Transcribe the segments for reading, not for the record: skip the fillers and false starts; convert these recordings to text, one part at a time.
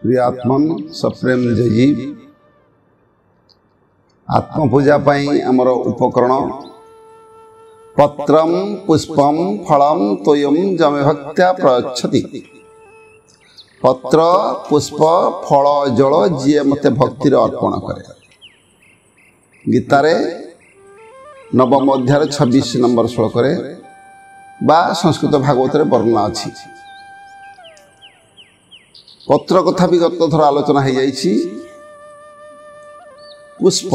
प्रियात्मन सप्रेम जयी आत्मपूजा आमर उपकरण पत्रम पुष्पम फलम तोयम जमे भक्त्या प्रयच्छति। पत्र पुष्प फल जल जी मते भक्तिर अर्पण करे। गीतारे नवम अध्याय 26 नंबर श्लोक बा संस्कृत भागवत वर्णना अछि। पत्र कथा भी गत थर आलोचना हो जाइछि। पुष्प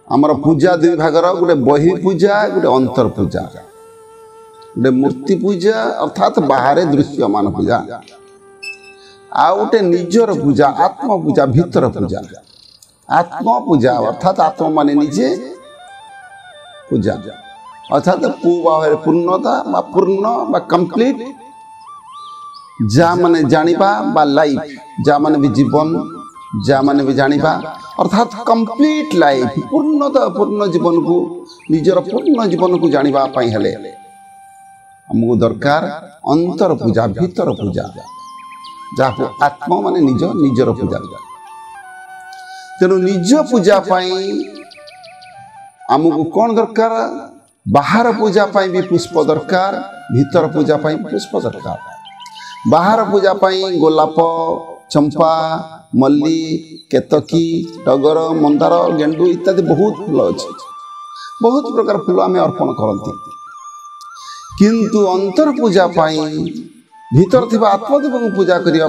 आमर पूजा दुई भागर गोटे बहि पूजा गोटे अंतर पूजा। गोटे मूर्ति पूजा अर्थात बाहर दृश्यमान पूजा आ गोटे निजर पूजा आत्म पूजा भीतर पूजा। आत्म पूजा अर्थात आत्मा माने निजे पूजा अर्थात पूर्णता बा पूर्ण बा कंप्लीट जा माने जानिबा बा लाइफ जा माने भी जीवन जा माने भी जानिबा अर्थात कंप्लीट लाइफ पूर्णता पूर्ण जीवन को निजर पूर्ण जीवन को जानिबा पाई हेले हमको दरकार अंतर पूजा भीतर पूजा जाको आत्मा माने निजर पूजा। तेणु निज पूजा पाई हमको कौन दरकार बाहर पूजा पाई भी पुष्प दरकार भीतर पूजा पाई पुष्प दरकार। बाहर पूजा पाई गोलाप चंपा मल्ली केतकी टगर मंदार गेंडू इत्यादि बहुत फूल अच्छे बहुत प्रकार फूल आम अर्पण करती। किंतु अंतर पूजा पाई भीतर थी आत्मदेव को पूजा करने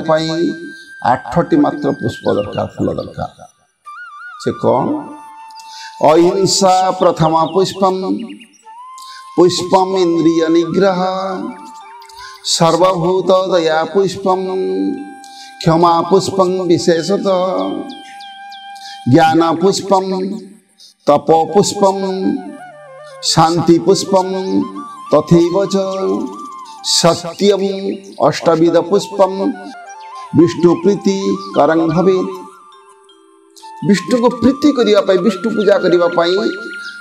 8टी मात्र पुष्प दरकार फूल दरकार। से कौन अहिंसा प्रथमा पुष्पम पुष्पम इंद्रिय निग्रह सर्वभूत दया पुष्पम क्षमा पुष्पम विशेषतः ज्ञान पुष्पम तपो पुष्पम शांति पुष्पम तथैव च सत्यम अष्टविध पुष्पम विष्णु प्रीति करं भवेत्। विष्णु को प्रीति करिया पाई विष्णु पूजा करिया पाई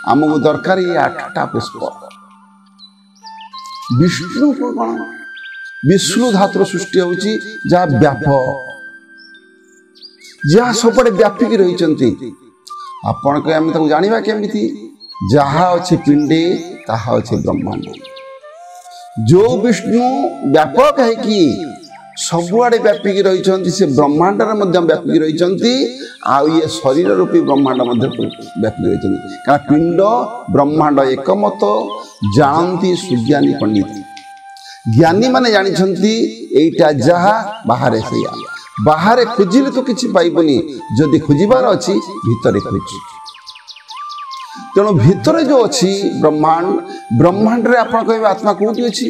हमको दरकार ये 8टा पुष्प। विष्णु को कौन विष्णु धातु सृष्टि होची जहाँ व्यापक जहाँ सबड़े व्यापिक रही आपण को आम ताको जानिबा केमिति जहाँ अच्छे पिंडे ताहा अच्छे ब्रह्मांड। जो विष्णु व्यापक है कि सबुआड़े व्यापिक रही से ब्रह्मांड व्यापिक रही ये शरीर रूपी ब्रह्मांड व्यापिक रही कारण पिंड ब्रह्मांड एकमत जानती सुज्ञानी पंडित। ज्ञानी माने जानी एटा जहा बाहर से बाहर खोजिले तो किसी पाइबनी जदि खोजार अच्छी भितर खोज। तेणु भितर जो अच्छी ब्रह्मांड ब्रह्मांड रे आपण कहबे आत्मा कोठी अच्छी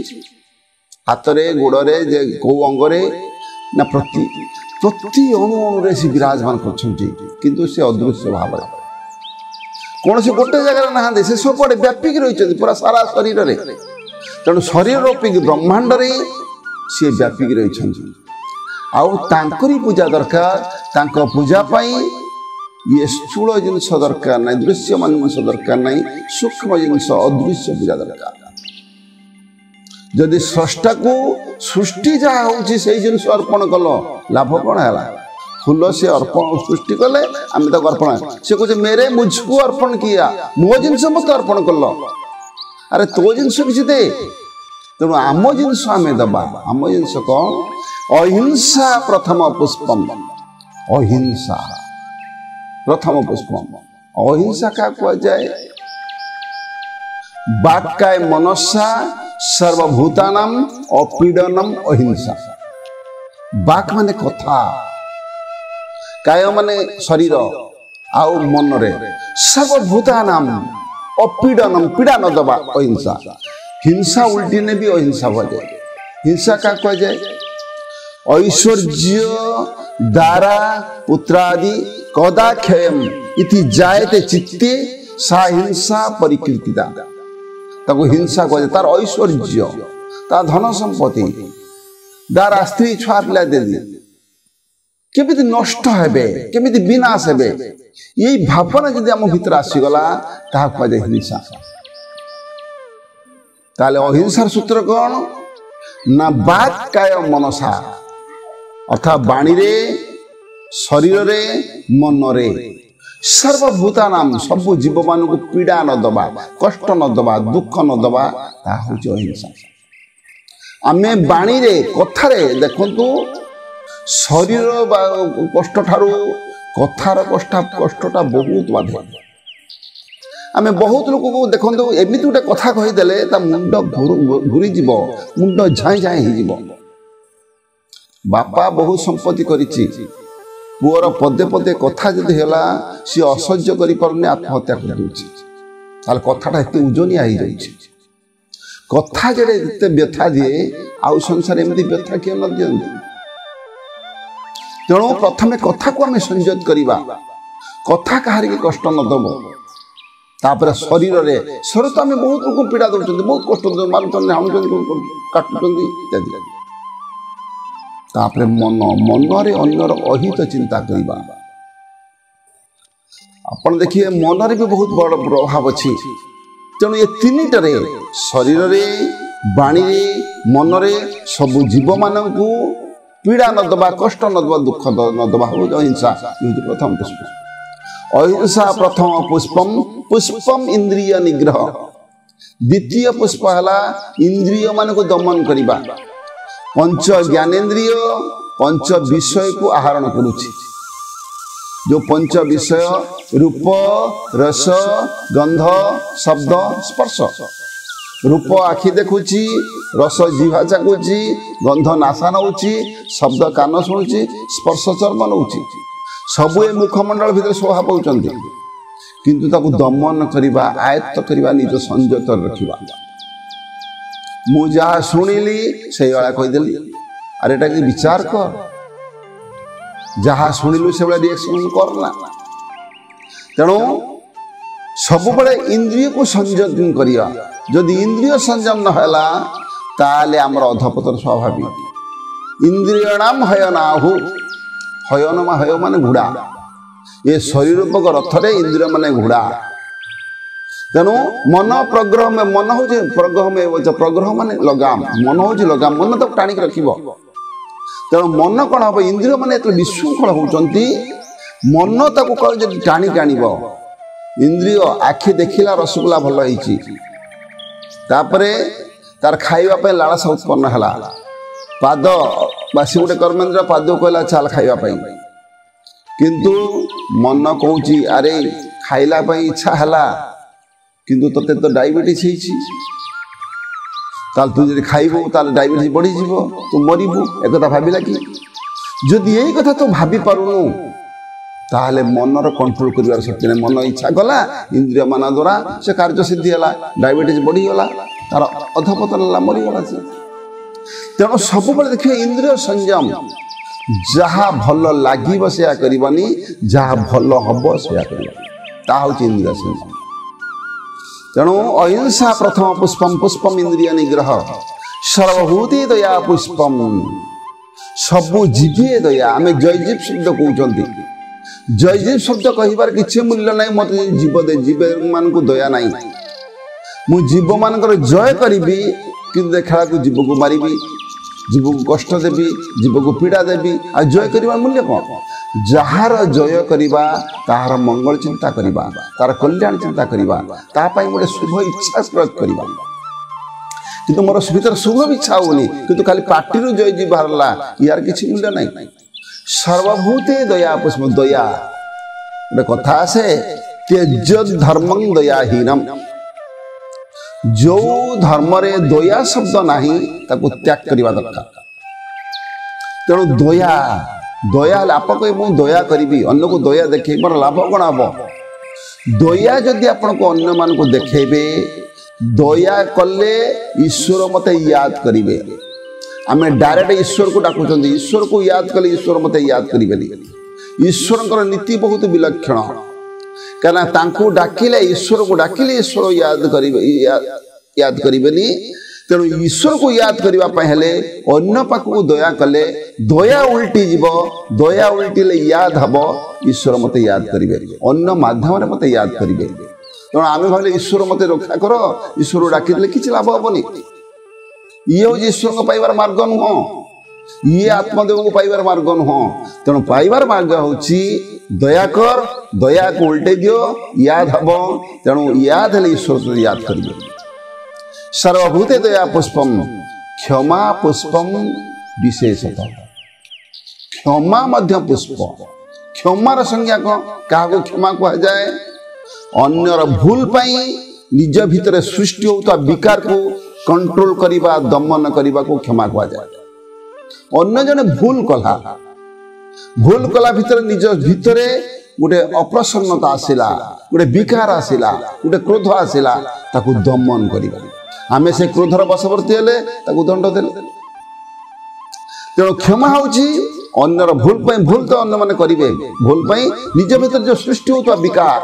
हाथरे गोड़े कौ अंगरे ना प्रति अणु से विराजमान कर से अदृश्य भाव कौन से गोटे जगह ना से सब व्यापिक रही पूरा सारा शरीर रे। तेणु शरीर रूपी ब्रह्मांड रे सी व्यापिक रही आउरी पूजा दरकार पूजा पाई ये स्थूल जिनस दरकार ना दृश्यमान जिनस दरकार ना सूक्ष्म जिनस अदृश्य पूजा दरकार। जदि स्रष्टा को सृष्टि जहाँ होची से जिनस अर्पण कल लाभ कौन है फूल से अर्पण सृष्टि कले आम तक अर्पण से कहे मेरे मुझको अर्पण किया मो जिनस मत अर्पण कल अरे तो जिनस किसी दे। तेणु आम जिनस आम दबा आम जिनस कौन अहिंसा प्रथम पुष्पम अहिंसा प्रथम पुष्पम। अहिंसा क्या कह जाए वाक्काय मनसा सर्वभूतानाम अपीडनम अहिंसा। वाक माने कथा काय माने शरीर आउ मन रे सर्वभूतानाम अपीडनम पीड़ा न दबा अहिंसा। हिंसा उल्टी ने भी अहिंसा बोले। हिंसा क्या कह जाए ऐश्वर्य दारा पुत्रादि कदा क्षयम इति जायते चित्ते सा हिंसा परिकीर्तिता। ताको हिंसा कह तार ऐश्वर्य ता धन संपत्ति दारा स्त्री छुआ पिला दे केमिति नष्ट हेबे केमिति विनाश हेबे यही भावना जदि आम भीतर आसीगला ताहा कह जाए हिंसा। ताले अहिंसार सूत्र कौन ना बात काय मनसा अर्थात बाणी रे शरीर रे मन रे सर्वभूता नाम सब जीव मान को पीड़ा न दबा कष्ट न दबा दुख न दबा ता होची अहिंसा। आमे बाणी रे कथा रे देखंतु शरीर कष्ट ठारू कथार कष्टटा बहुत बाधे। आमे बहुत लोक को देखंतु एमिति गोटे कथा कहि देले ता मुंड घुरी जीव मुंड झाई झाई ही जीव। बापा बहुत संपत्ति करिछि पुअर पदे पदे कथा जदि होला सी असह्य करि परने आत्महत्या कर दोछि ताल कथाटा एते उजनिया ही जाइछि। कथा जड़े एते व्यथा दिए आउ संसार एमिति व्यथा के न दियंती। तेणु प्रथमे कथा को आमे संयत करिबा कथा कहारी के कष्ट न दबो। तापर शरीर रे शरीर तो आमे बहुत लोक पीड़ा दउछन्ती बहुत कष्ट मारुछन्ती हामुछन्ती काटुछन्ती इत्यादि। तापर मन मन रे अन्यर अहित चिंता करिबा। आपण देखिए मन रे भी बहुत बड़ प्रभाव अछि। तेणु ये तीनिटरे शरीर रे बाणी रे मन रे सब जीव मानकु पीड़ा न दबा कष्ट न दबा दुख न दबा हो अहिंसा प्रथम पुष्प। अहिंसा प्रथम पुष्पम पुष्पम इंद्रिय निग्रह। द्वितीय पुष्प हला इंद्रिय मान को दमन करिबा। पंच ज्ञानेन्द्रिय पंच विषय को आहरण करुछि। जो पंच विषय रूप रस गंध शब्द स्पर्श। रूप आखि देखुछि रस जीवा चाकुछि गंध नासा नउछि शब्द कान शुणुछि स्पर्श चर्म नउछि सब ए मुखमंडल भितर शोभा पाउछन्ति किंतु ताकु दमन करिबा आयत्त करिबा निज संयत रखिबा। मु जहा शुणिली से वाला कहि देली अरे एटा कि विचार कर जहा शुणिलु से वाला रिएक्शन करना। तेणु सब बड़े इंद्रिय को संयम करिया। जदि इंद्रिय संयम न होला ताले हमर अधपतन स्वाभाविक। इंद्रियणाम हयनाहु हयन हय माने घोड़ा ये शरीर रूपक रथ रे इंद्रिय माने घोड़ा। तेणु मन प्रग्रह में मन हो प्रग्रह में प्रग्रह माने लगाम मन हो लगाम मन तो टाणी रखिबो। तेणु मन कौन हम इंद्रिय माने विशृंखल होउचंती मन ताकू कह जदि टाणी टाणीबो। इंद्रिय आखि देखिला रसगुल्ला भल होईची तापरे तार खाइबा पे लालसा उत्पन्न हला पाद बासी गोटे कर्मेंद्र पाद कहला चाल खाइबा पे किंतु मन कहूची अरे खाइला पे इच्छा हला किंतु तते तो डायबिटीज होईची ताल तू जदि खाइबो ताल डायबिटीज बढ़ी जीवो तू मरिबू एकथा भाबिला कि जदि एई कथा तो भाबी पारुनु ताहले मनर कंट्रोल करिवार शक्ति नै। मन इच्छा गला इंद्रिय माना द्वारा से कार्य सिद्धि हला डायबिटीज बढ़ी गला तार अधपतन हला मरि गला से। तेणु सब बेले देखिए इंद्रिय संयम जहा भल लागिब सेया करिबानी जहा भल हबो सेया करिबा ता होची इंद्रिय संयम। तेणु अहिंसा प्रथम पुष्पम पुष्पम इंद्रिय निग्रह सर्वभूति दया पुष्पम सबु जीवे दया। आमे जयजीव शब्द कहउचंती जयजीव शब्द कहिबार किछि मूल्य नाही। मत जीव दे जीव मान को दया नाही मु जीव मानकर जय करिबी किंतु देखला को जीव को मारिबी जीव को कष्ट देबी जीव को पीड़ा देबी आ जय करिबार मूल्य कोन। जहार जय करिबा ताहार मंगल चिंता करिबा तार कल्याण चिंता करिबा ता पई मोटे शुभ इच्छा प्रयोग करिबा किंतु मोर भीतर शुभ इच्छा होनी किंतु खाली पार्टी जय जी बाहरला यार किछि मूल्य नाही। सर्वभूते दया पुष्प दया गोटे कथा आसे त्यज धर्मं दयाहीनम। जो धर्म रे दया शब्द नाही ताकू त्याग करिबा दरकार। तेणु दया दया आप कहे मु दया करी अन्य को दया देखे मोर लाभ कौन हम। दया जदि आपण को अन्य मान को देखेबे दया कले ईश्वर मते याद करिवे। आमे डायरेक्ट ईश्वर को डाकुचंदी ईश्वर को याद कले ईश्वर मते याद करिवेनी। ईश्वरकर नीति बहुत विलक्षण कहना तांको डाकिले ईश्वर को डाकिले ईश्वर याद करिवेनी। तेणु ईश्वर को याद करबा पहले अन्य पाख को दया कले दया उल्टी जीव दया उल्टीले याद हबो ईश्वर मते याद करिवे अन्य माध्यम रे मते याद करिवे। तेणु आमे भाले ईश्वर मते रक्षा करो ईश्वर डाकिले किछ लाभ हबनी। ये हो ईश्वर को पाइबार मार्ग नुह ये आत्मदेव को पाइबार मार्ग नुह तेणु पाइबार मार्ग हूँ दया कर दया को उल्टे दियो याद हम तेणु याद है ईश्वर को याद करिए सर्वभूते दया पुष्पम क्षमा पुष्पम विशेषतः क्षमा मध्य पुष्प क्षमार संज्ञा क्या क्षमा कह जाए अन्यर भूल पाई निज भितर सृष्टि होता विकार को कंट्रोल करने दमन करने को क्षमा कह जाए अन्य जने भूल कला भितर निज भितर गोटे अप्रसन्नता आसिला गोटे विकार आसिला गोटे क्रोध आसिला ताकू दमन करिबा आमे से क्रोधर बशवर्ती हेले ताकू दंड देले तेणु क्षमा होची अन्यर भूल तो अन्य माने करिवे भूल पाई निज भितर जो सृष्टि होता विकार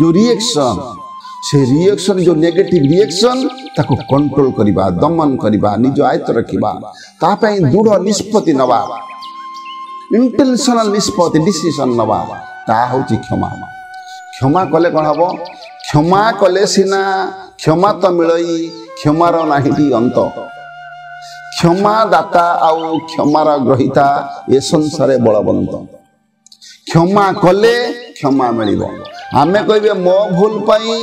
जो रिएक्शन से रिएक्शन जो नेगेटिव रिएक्शन ताको कंट्रोल करिबा दमन करिबा निज आयत्त रखिबा ता पई दृढ़ निष्पत्ति नवा इंटेंशनल निष्पत्ति डिसीजन नवा ता होची क्षमा क्षमा कले कोन हबो क्षमा कले सिना क्षमा तो मिलई क्षमार नाहिटी अंत क्षमा दाता आउ क्षमार ग्रहिता ए संसारे बलवंत क्षमा कले क्षमा मिलिबो आमे कहबे मो भूल पाई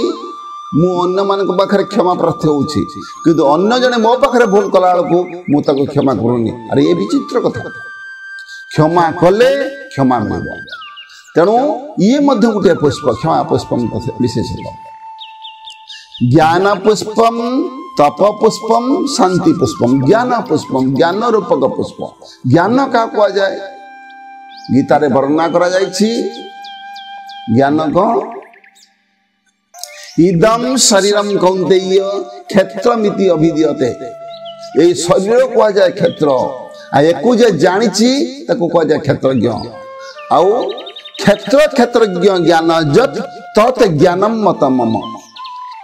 मु अन्य मान पाखे क्षमा प्रार्थी होउछि किंतु अन्य जने मो पाखे भूल कला को मु ताको क्षमा करूनी अरे ये विचित्र कथा क्षमा कले क्षमा मिलिबो तेणु ये मध्य गोटे पुष्प क्षमा पुष्पम विशेष ज्ञान पुष्पम तप पुष्पम शांति पुष्पम ज्ञान पुष्पम ज्ञान रूपक पुष्प ज्ञान क्या कह जाए गीता रे वर्णना करा जायछि ज्ञान कौन इदम शरीरम कौन्तेय क्षेत्रमिति अभिधीयते ये शरीर कह जाए क्षेत्र आकु जे जानिछि ताको कह जाए क्षेत्रज्ञ आउ क्षेत्रज्ञ ज्ञान जत तत् ज्ञानम मत मम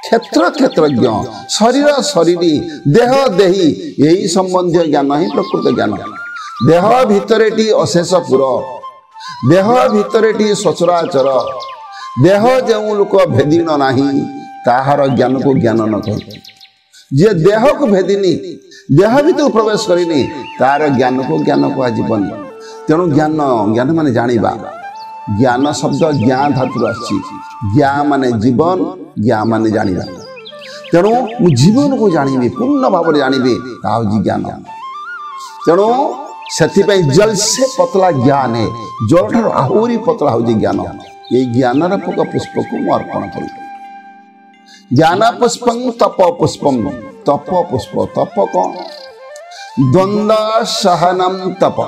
क्षेत्रज्ञ शरीर शरीरी देह देही यही संबंधी ज्ञान ही प्रकृत ज्ञान देह भितरेटी अशेष पुर देह भितरेटी सचराचर देह जो लोक भेदीन नाही ताहार ज्ञान को ज्ञान न कहि जे देह को भेदिनी देह भितर प्रवेश करिनी तार ज्ञान को ज्ञान कह जीवन तेणु ज्ञान ज्ञान माने जानिबा ज्ञान शब्द ज्ञान धातु आछि ज्ञा माने जीवन ज्ञा माने जानिबा तेणु मु जीवन को जानिबी पूर्ण भाव रे जानिबी ताउ जी ज्ञान तेणु सेथि पई जल से पतला ज्ञान है जल ठार आहुरी पतला हो ज्ञान ये ज्ञान रूपक पुष्प को मु अर्पण करी ज्ञान पुष्पं तप पुष्पम तप पुष्प तप कौन द्वंद्व सहनम तप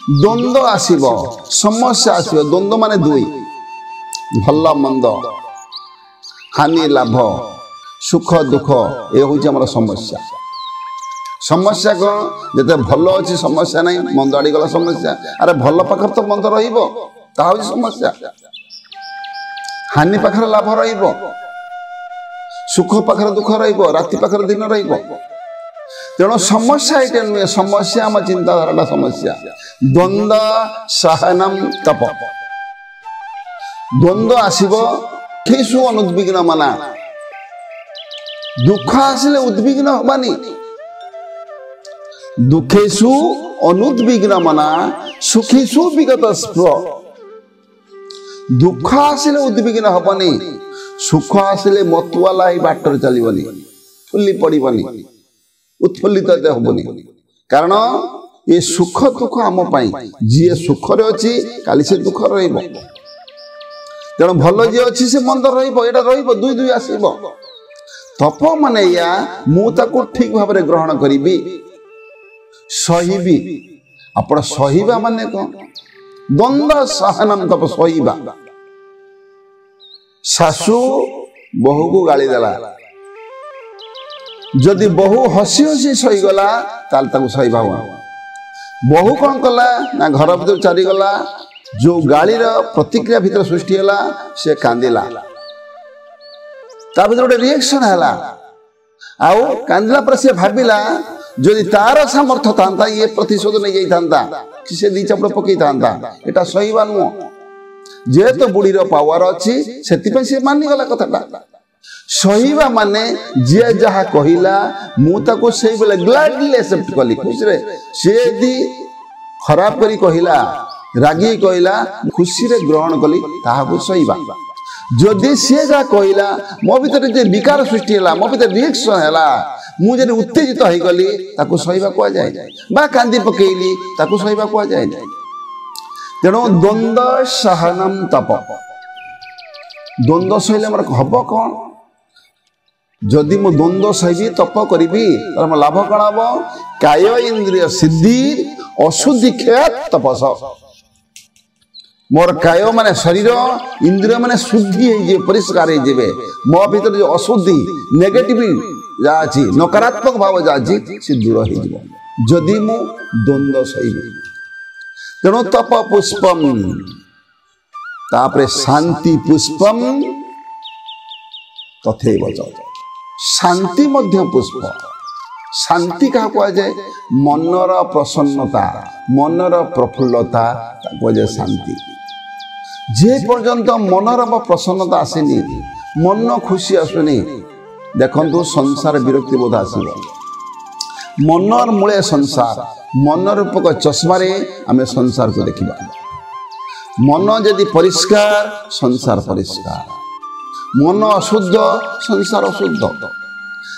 द्वंद्व आसीब समस्या आसीब द्वंद्व माने दुई भल मंद हानि लाभ सुख दुख ये हूँ आम समस्या समस्या कौन जिते भल अच्छी समस्या नहीं मंद आड़ी गला समस्या अरे भल पाखर तो मंद रहिबो ता हूँ समस्या हानि पाखर लाभ रहिबो सुख पाखर दुख रहिबो राति पाखर दिन रहिबो तेणु समस्या ये नुहे समस्या आम चिंताधारा समस्या द्वंद्व सहनम तप द्वंद्व आसीबो केसु अनुद्विग्न मना दुख आसिले उद्विग्न हबानी दुखेशु अनुद्विग्न मना सुखेशु विगत स्पृह दुख आसिले उद्विग्न हबनी सुख आसिले मतवाला ही बाटर चलबनी फुली पड़बनी उत्फुल्लित हबनी कारण ये सुख दुख आम जी सुख रे अच्छी काली से दुख रहिबो तेणु भल जी अच्छी से मंद रहिबो एटा रहिबो दुई दुई आसीबो तप माने या मु ताको ठीक भाव में ग्रहण करिबी सहीबी आपण सहीबा माने कौन द्वंद्व सहनम तप सहीबा सासू बहु को गाली देला जदि बहु हसी हसी सही गला ताल ताको सहीबा हुआ बहु कौन कला ना घर भीतर चारी गला जो गाली रो प्रतिक्रिया भीतर सृष्टि होला से कांदिला ता भीतर गोटे रिएक्शन हैला आउ कांदिला पर से भाबिला जदि तार सामर्थ्य था ये प्रतिशोध नहीं जाता कि से दी चापड़ पकई था एटा सहीबा नुह जेहेतु बुढ़ीर पावर अच्छी से मानिगला कथाटा सहीबा माने जे जहा कहिला मु ताको सेही बेले ग्लैडली एक्सेप्ट कली खुशी रे से यदि खराब करी कहिला रागी कहिला खुशी रे ग्रहण कली ताहाको सहीबा जदि से जा कहिला मो भीतर जे विकार सृष्टि हला मो भीतर रिएक्शन हला मु जे उत्तेजित होई गली ताको सहीबा को जाय बा कांदी पकेइली ताको सहीबा को जाय तेणु द्वंद्व सहनम तप द्वंद्व सहिले हमर हब कोन जदि मु द्वंद्व सही तप करी तार लाभ कौन हम काय इंद्रिय सिद्धि अशुद्धि क्षय तपस मोर काय माने शरीर इंद्रिय माने शुद्धि हो परिष्कार हो मो भीतर जो अशुद्धि नेगेटिव जा अछि नकारात्मक भाव जा अछि से दूर हो जदि मु द्वंद्व सही तेणु तप पुष्पम तापरे शांति पुष्पम तथैव शांति मध्य पुष्प शांति क्या कह जाए मनर प्रसन्नता मनर प्रफुल्लता कह जाए शांति जे पर्यंत मनर प्रसन्नता आसेनी मन खुशी आसुनी देखंतु संसार विरक्ति बोध आसब मनर मूले संसार मन रूपक चश्मारे आमे संसार को देखिबा मन यदि परिष्कार संसार परिष्कार मन अशुद्ध संसार अशुद्ध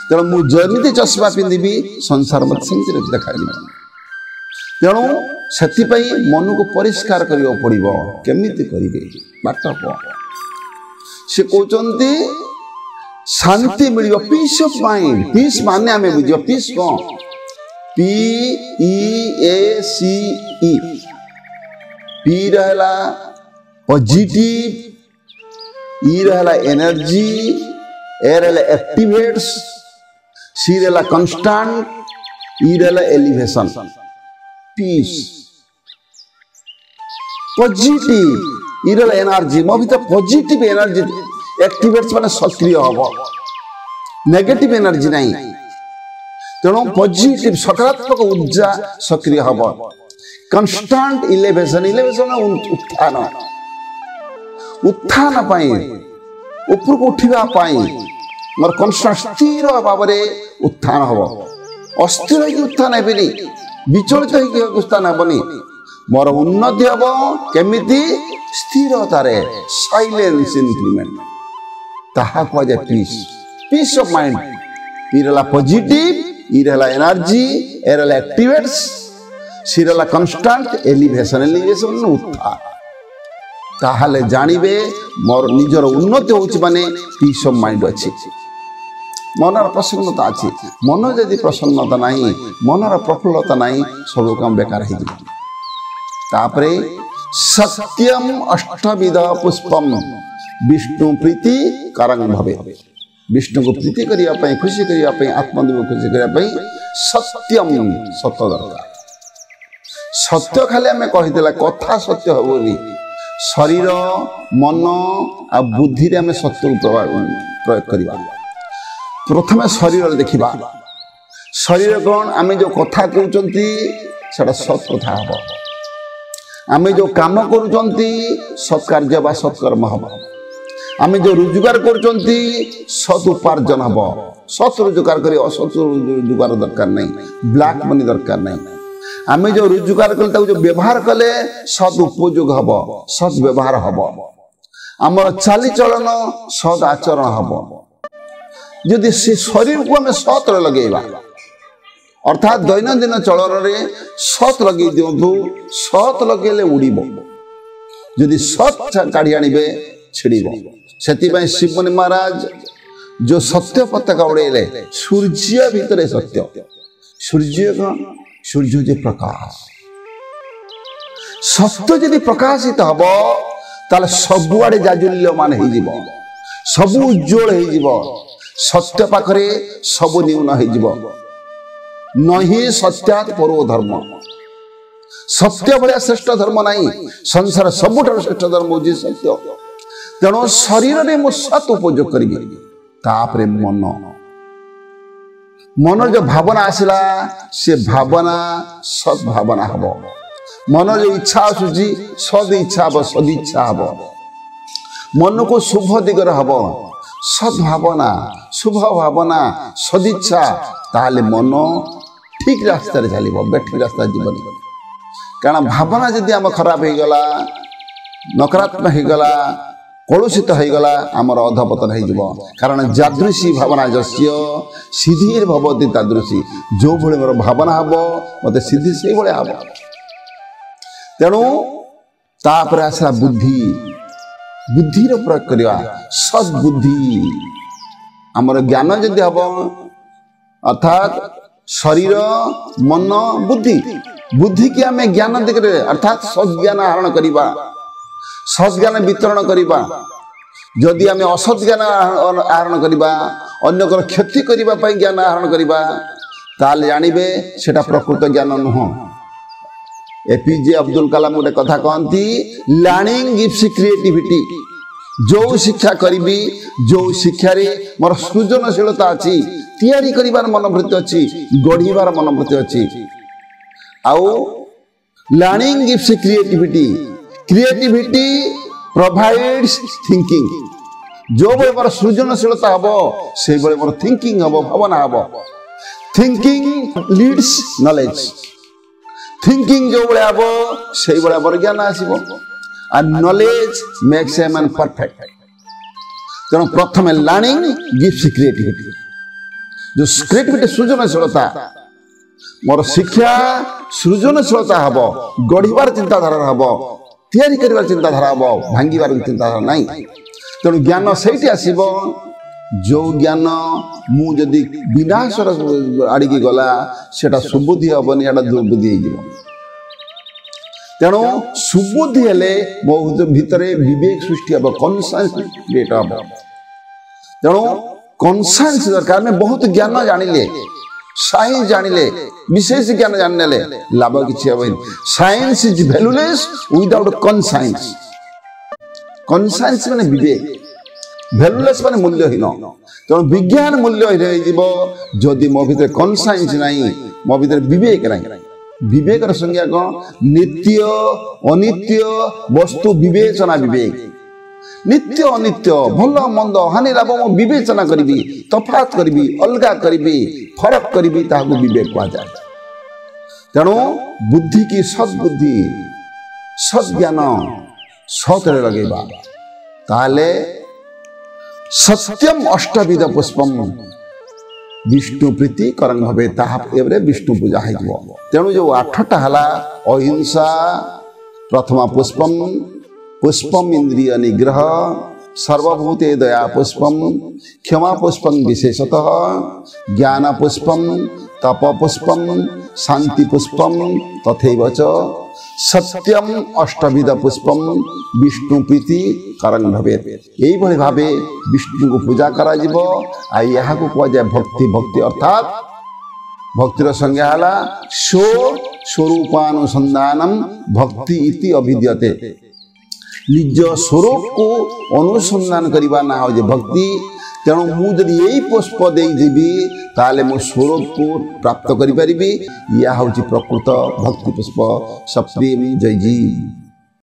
तेणु मुझे चश्मा पिंधि संसार मत सेमती देखा तेणु से मन को परिष्कार करने पड़ो केमी करेंगे बाट कौन से कहते शांति मिल पीस ऑफ माइंड पीस माने आम बुझ पीस कौन PEACE पी रहला पॉजिटिव ई रहला एनर्जी ए रहला एक्टिवेट्स सी रहला कांस्टेंट ई रहला एलिवेशन पीस पॉजिटिव ई रहला एनर्जी मो भीतर पॉजिटिव एनर्जी एक्टिवेट्स माने सक्रिय हबो नेगेटिव एनर्जी नहीं तेणु पॉजिटिव सकारात्मक ऊर्जा सक्रिय हबो कांस्टेंट इलेवेशन इलेवेशन उत्थान उत्थान पाई ऊपर को उठिबा पाई मोर कांस्टेंट स्थिर भाव में उत्थान हबो अस्थिर होई उत्थान हेबेनी विचलित होई उत्थान हेबनी मोर उन्नति हबो केमिति स्थिरता रे साइलेंस इंक्रीमेंट ताहा को जे पीस पीस ऑफ माइंड इरला पॉजिटिव इरला एनर्जी एरला एक्टिवेट्स सिरला कांस्टेंट एलिवेशन एलिवेशन उत्थान ताहाले जानिबे मोर निजर उन्नति होछि माने पीस ऑफ माइंड अछि मनर प्रसन्नता अछि मन यदि प्रसन्नता नाही मनर प्रफुल्लता नाही सब काम बेकार हो जाय तापरे सत्यम अष्टविध पुष्पम विष्णु प्रीति कारंग भवे विष्णु को प्रीति करिया पई खुशी करिया पई आत्मदेव खुशी करिया पई सत्यम सत्य दरकार सत्य खाली आम कहीदेला कथा सत्य हेबोनी शरीर मन आ बुद्धि रे आम सत्य प्रयोग करवा प्रथम शरीर देखिबा शरीर कौन आम जो कथा कहते सेटा सत कथा हम आम जो काम करुँच सत्कार्य बा सत्कर्म हम आम जो रोजगार करुँच सत उपार्जन हम सत रोजगार कर असत रोजगार दरकार नहीं ब्लैक मनी दरकार नहीं आम जो रोजगार कले जो व्यवहार कले सद उपयोग हम सद व्यवहार हम आमर चालीचलन सद आचरण हम जदि से शरीर को आम सत लगेगा अर्थात दैनंदिन चलन में सत लगे दिंतु सत लगे उड़ब जदि सत काढ़ी आणवे छिड़ब से शिवमुनि महाराज जो सत्य पताका उड़ेले सूर्य भितर सत्य सूर्य कौन सूर्य जे प्रकाश सत्य जदि प्रकाशित हम ताले सबुआड़े जाजुल्यमान हो सब उज्जवल हो सत्य पाखरे सब न्यून हो नहीं सत्यात परो धर्म सत्य भाया श्रेष्ठ धर्म नहीं संसार सबुठार श्रेष्ठ धर्म हो सत्य तेणु शरीर में मु सत उपयोग करी तापरे मन मन जो भावना आसला से भावना सद भावना हम मन जो इच्छा आसूची सद इच्छा हम सद इच्छा हम मन को शुभ दिगर हम सद्भावना शुभ भावना सदिच्छा ताले मन ठीक रास्ता चलो बेटर रास्ता जीवन कारण भावना जदि आम खराब हो गला नकारात्मक हो गला कलुषित हो गला आमर अधपतन हो कारण जादृशी भावना जस्य सिद्धि भवती तादृशी जो भाई मोर भावना हम मत सिद्धि से भाया हम तेणु तापर आसला बुद्धि बुद्धिर प्रयोग करवा सद्बुद्धि आमर ज्ञान जदि हम अर्थात शरीर मन बुद्धि बुद्धि की आम ज्ञान दिगरे अर्थात सज्ञान आहरण करवा सज्ञान वितरण करवा जदि आम असत् ज्ञान आहरण करवा अन्यकर क्षति करने ज्ञान आहरण करवा ताले जानवे सेटा प्रकृत ज्ञान नुह एपीजे अब्दुल कलाम गोटे कथा कहती लर्निंग गिव्स क्रिएटिविटी जो शिक्षा करी जो शिक्षा मोर सृजनशीलता अच्छी तैयारी करिवार मनोवृत्ति अच्छी गढ़िबार मनोवृत्ति अच्छी आउ learning gives creativity creativity provides thinking जो बड़े मोर सृजनशीलता हम से बड़े मोर थिंकिंग हम भावना हम थिंकिंग लीड्स नॉलेज थिंकिंग जो बड़े हम से बड़े मोर ज्ञान आसो and knowledge makes a man perfect तेणु प्रथम लर्निंग गिव्स क्रिएटिविटी जो क्रिएटिविटी सृजनशीलता मोर शिक्षा सृजनशीलता हम गढ़िबार चिंताधारा हम तैयारी करिबार चिंताधारा हम भांगिबार चिंताधारा नहीं तेणु ज्ञान सहीटी आसीबो जो ज्ञान मु जदि विनाशर आड़िकी गला सेटा सुबुद्धि हेबनी एटा दुर्बुद्धि हो तेणु सुबुद्धि हेले मो भितर विवेक सृष्टि हम कनसाइंस क्रिएट हम तेणु कनसाइंस दरकार में बहुत ज्ञान जानिले साइंस जानिले विशेष ज्ञान जानने लाभ किसी हम साइंस इज वैल्यूलेस विदाउट कनसाइंस कनसाइंस माने विवेक वैल्यूलेस माने मूल्यहीन तेणु विज्ञान मूल्यहीन जदि मो भितर कनसाइंस नहीं मो भितर विवेक नहीं विवेक संज्ञा कौन नित्य अनित्य वस्तु विवेचना विवेक नित्य अनित्य भल मंद हानि लाभ मु विवेचना करी तफात करी अलगा करी फरक करी ताकू विवेक कहा जाए तेणु बुद्धि की सद्बुद्धि सज्ञान सतरे लगेबा ताले सत्यम अष्टविध पुष्पम विष्णु प्रीति करंग भावे ताहारे विष्णु पूजा हो तेणु जो 8टा हला अहिंसा प्रथमा पुष्पम पुष्पम इंद्रिय निग्रह सर्वभूते दया पुष्पम क्षमा पुष्पम विशेषतः ज्ञान पुष्पम तप पुष्पम शांति पुष्पम तथैव च सत्यम अष्टविध पुष्पम विष्णु प्रीति करंग भवे यही भावे विष्णु को पूजा करा जिवो आ यहा को कह जाए भक्ति भक्ति अर्थात भक्तिर संज्ञा हला स्वरूपानुसंधानम भक्ति इति अभिद्यते निज स्वरूप को अनुसंधान करवा ना हो भक्ति तेणु मुझे यही पुष्प दे जीवी ताले मो स्वरूप को प्राप्त करी या हूँ प्रकृत भक्ति पुष्प सप्रेम जय जी।